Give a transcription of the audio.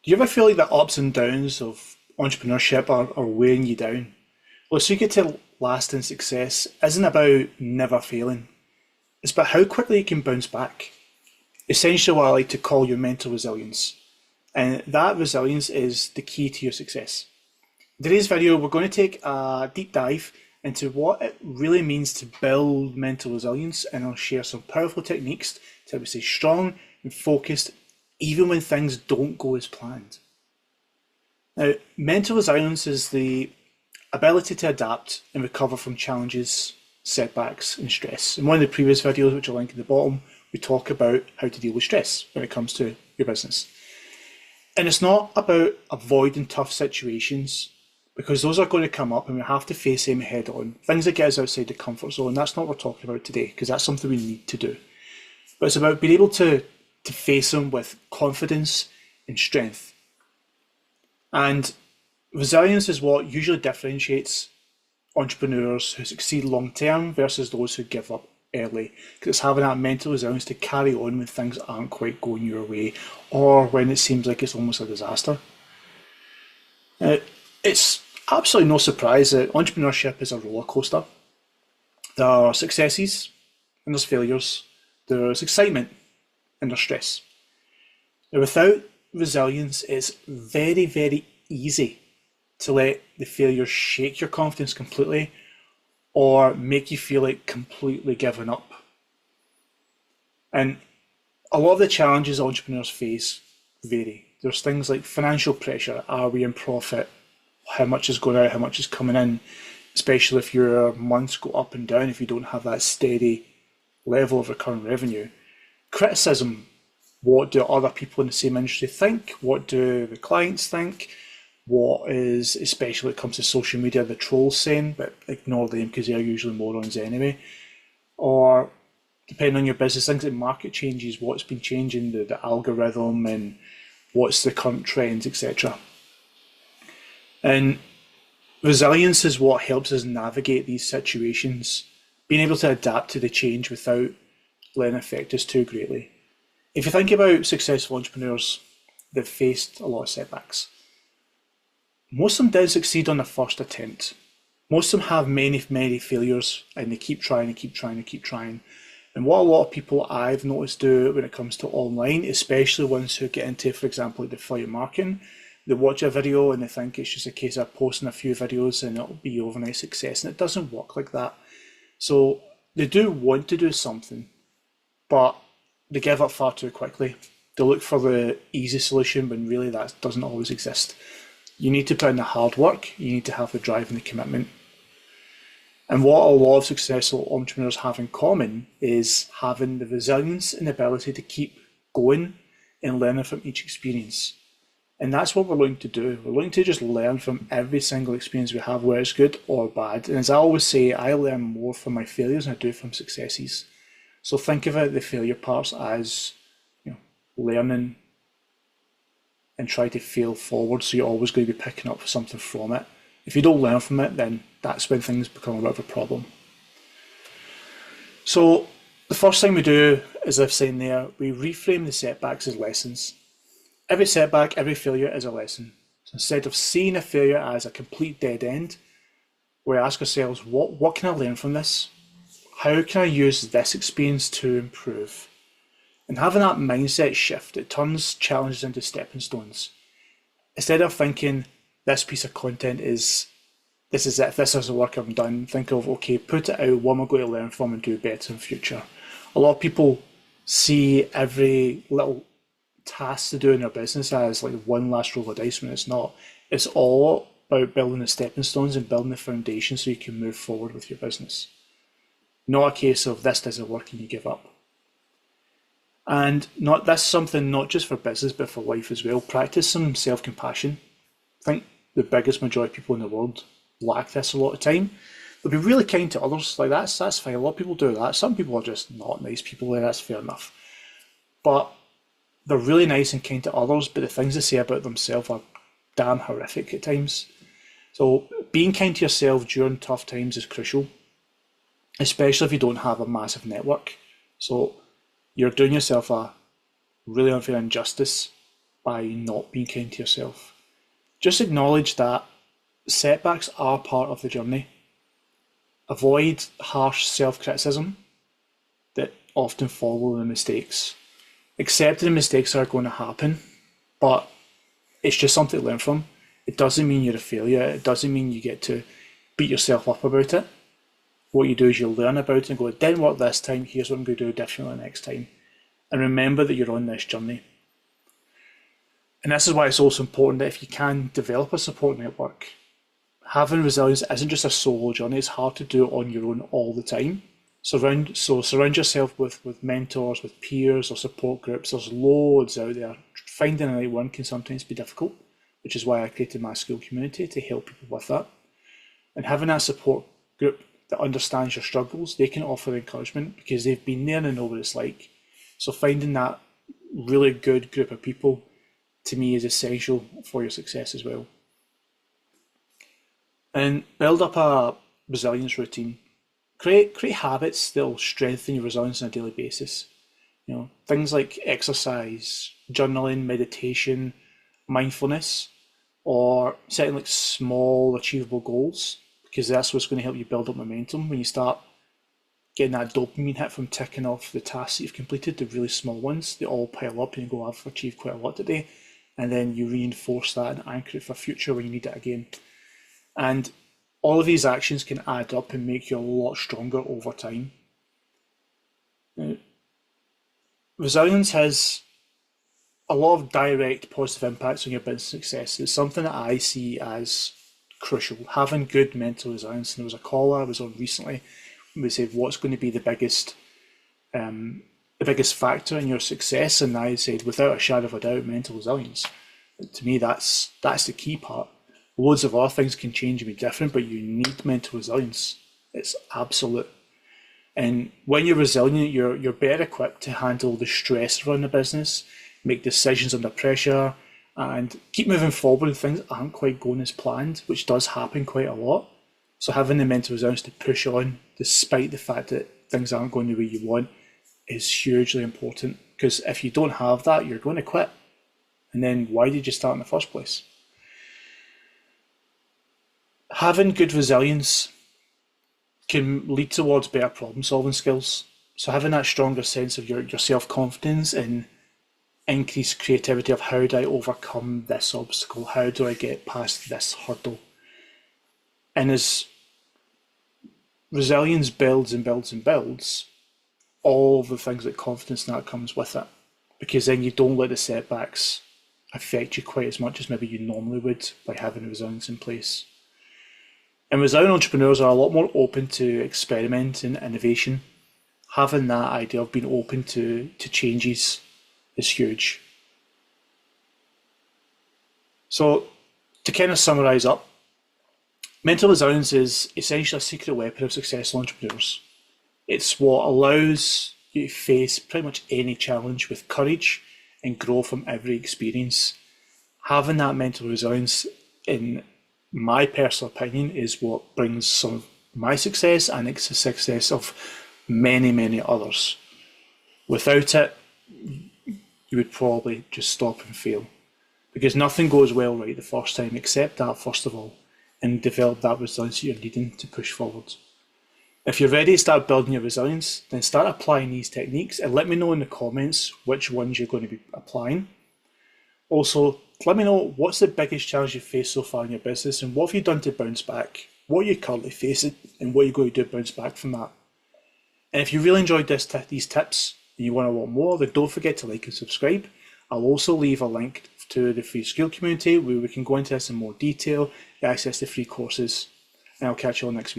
Do you ever feel like the ups and downs of entrepreneurship are weighing you down? Well, so you get to lasting success isn't about never failing. It's about how quickly you can bounce back. Essentially what I like to call your mental resilience. And that resilience is the key to your success. In today's video, we're going to take a deep dive into what it really means to build mental resilience, and I'll share some powerful techniques to help you stay strong and focused even when things don't go as planned. Now, mental resilience is the ability to adapt and recover from challenges, setbacks, and stress. In one of the previous videos, which I'll link at the bottom, we talk about how to deal with stress when it comes to your business. And it's not about avoiding tough situations, because those are going to come up and we have to face them head on. Things that get us outside the comfort zone, that's not what we're talking about today, because that's something we need to do. But it's about being able to face them with confidence and strength. And resilience is what usually differentiates entrepreneurs who succeed long term versus those who give up early, because it's having that mental resilience to carry on when things aren't quite going your way or when it seems like it's almost a disaster. It's absolutely no surprise that entrepreneurship is a roller coaster. There are successes and there's failures, there's excitement and there's stress. Now, without resilience, it's very, very easy to let the failures shake your confidence completely or make you feel like completely giving up. And a lot of the challenges entrepreneurs face vary. There's things like financial pressure. Are we in profit? How much is going out? How much is coming in? Especially if your months go up and down, if you don't have that steady level of recurring revenue. Criticism. What do other people in the same industry think? What do the clients think? What is, especially when it comes to social media, the trolls saying, but ignore them because they're usually morons anyway. Or depending on your business, things like market changes, what's been changing, the algorithm, and what's the current trends, etc. And resilience is what helps us navigate these situations, being able to adapt to the change without letting it affect us too greatly. If you think about successful entrepreneurs, they've faced a lot of setbacks. Most of them did succeed on their first attempt. Most of them have many, many failures, and they keep trying and keep trying and keep trying. And what a lot of people I've noticed do when it comes to online, especially ones who get into, for example, like the affiliate marketing, they watch a video and they think it's just a case of posting a few videos and it'll be overnight success, and it doesn't work like that. So they do want to do something, but they give up far too quickly. They look for the easy solution when really that doesn't always exist. You need to put in the hard work, you need to have the drive and the commitment. And what a lot of successful entrepreneurs have in common is having the resilience and the ability to keep going and learning from each experience. And that's what we're looking to do. We're looking to just learn from every single experience we have, whether it's good or bad. And as I always say, I learn more from my failures than I do from successes. So think about the failure parts as, learning, and try to fail forward, so you're always going to be picking up something from it. If you don't learn from it, then that's when things become a bit of a problem. So the first thing we do, as I've said there, we reframe the setbacks as lessons. Every setback, every failure is a lesson. So instead of seeing a failure as a complete dead end, we ask ourselves, what can I learn from this? How can I use this experience to improve? And having that mindset shift, it turns challenges into stepping stones. Instead of thinking this piece of content this is it, this is the work I've done, think of, okay, put it out, what am I going to learn from and do better in the future? A lot of people see every little task to do in their business as like one last roll of dice when it's not. It's all about building the stepping stones and building the foundation so you can move forward with your business. Not a case of this doesn't work and you give up. And that's something not just for business but for life as well. Practice some self-compassion. I think the biggest majority of people in the world lack this a lot of time. They'll be really kind to others, like that's fine. A lot of people do that. Some people are just not nice people, and that's fair enough. But they're really nice and kind to others, but the things they say about themselves are damn horrific at times. So being kind to yourself during tough times is crucial, especially if you don't have a massive network. So you're doing yourself a really unfair injustice by not being kind to yourself. Just acknowledge that setbacks are part of the journey. Avoid harsh self-criticism that often follow the mistakes. Accept the mistakes are going to happen, but it's just something to learn from. It doesn't mean you're a failure. It doesn't mean you get to beat yourself up about it. What you do is you learn about it and go, it didn't work this time, here's what I'm going to do differently next time. And remember that you're on this journey. And this is why it's also important that if you can develop a support network, having resilience isn't just a solo journey. It's hard to do it on your own all the time. Surround yourself with mentors, with peers or support groups. There's loads out there. Finding the right one can sometimes be difficult, which is why I created my SKOOL community to help people with that. And having that support group that understands your struggles, they can offer encouragement because they've been there and know what it's like. So finding that really good group of people, to me, is essential for your success as well. And build up a resilience routine. Create habits that will strengthen your resilience on a daily basis. You know, things like exercise, journaling, meditation, mindfulness, or setting like small achievable goals, because that's what's going to help you build up momentum. When you start getting that dopamine hit from ticking off the tasks that you've completed, the really small ones, they all pile up and you go, I've achieved quite a lot today. And then you reinforce that and anchor it for future when you need it again. And all of these actions can add up and make you a lot stronger over time. Now, resilience has a lot of direct positive impacts on your business success. It's something that I see as crucial, having good mental resilience. And there was a caller I was on recently, we said, what's going to be the biggest factor in your success? And I said, without a shadow of a doubt, mental resilience. To me, that's the key part. Loads of other things can change and be different, but you need mental resilience. It's absolute. And when you're resilient, you're better equipped to handle the stress around the business, make decisions under pressure, and keep moving forward when things aren't quite going as planned, which does happen quite a lot. So having the mental resilience to push on, despite the fact that things aren't going the way you want, is hugely important. Because if you don't have that, you're going to quit. And then why did you start in the first place? Having good resilience can lead towards better problem solving skills. So having that stronger sense of your self-confidence and increased creativity of how do I overcome this obstacle? How do I get past this hurdle? And as resilience builds and builds and builds, all the things like confidence and that comes with it, because then you don't let the setbacks affect you quite as much as maybe you normally would by having resilience in place. And resilient entrepreneurs are a lot more open to experiment and innovation. Having that idea of being open to changes is huge. So to kind of summarize up, mental resilience is essentially a secret weapon of successful entrepreneurs. It's what allows you to face pretty much any challenge with courage and grow from every experience. Having that mental resilience, in my personal opinion, is what brings some of my success and it's the success of many, many others. Without it, you would probably just stop and fail, because nothing goes well right the first time. Accept that first of all and develop that resilience you're needing to push forward. If you're ready to start building your resilience, then start applying these techniques and let me know in the comments which ones you're going to be applying. Also, let me know what's the biggest challenge you've faced so far in your business and what have you done to bounce back, what you're currently facing and what you're going to do to bounce back from that. And if you really enjoyed these tips and you want a lot more, then don't forget to like and subscribe. I'll also leave a link to the free SKOOL community where we can go into this in more detail, access the free courses, and I'll catch you all next week.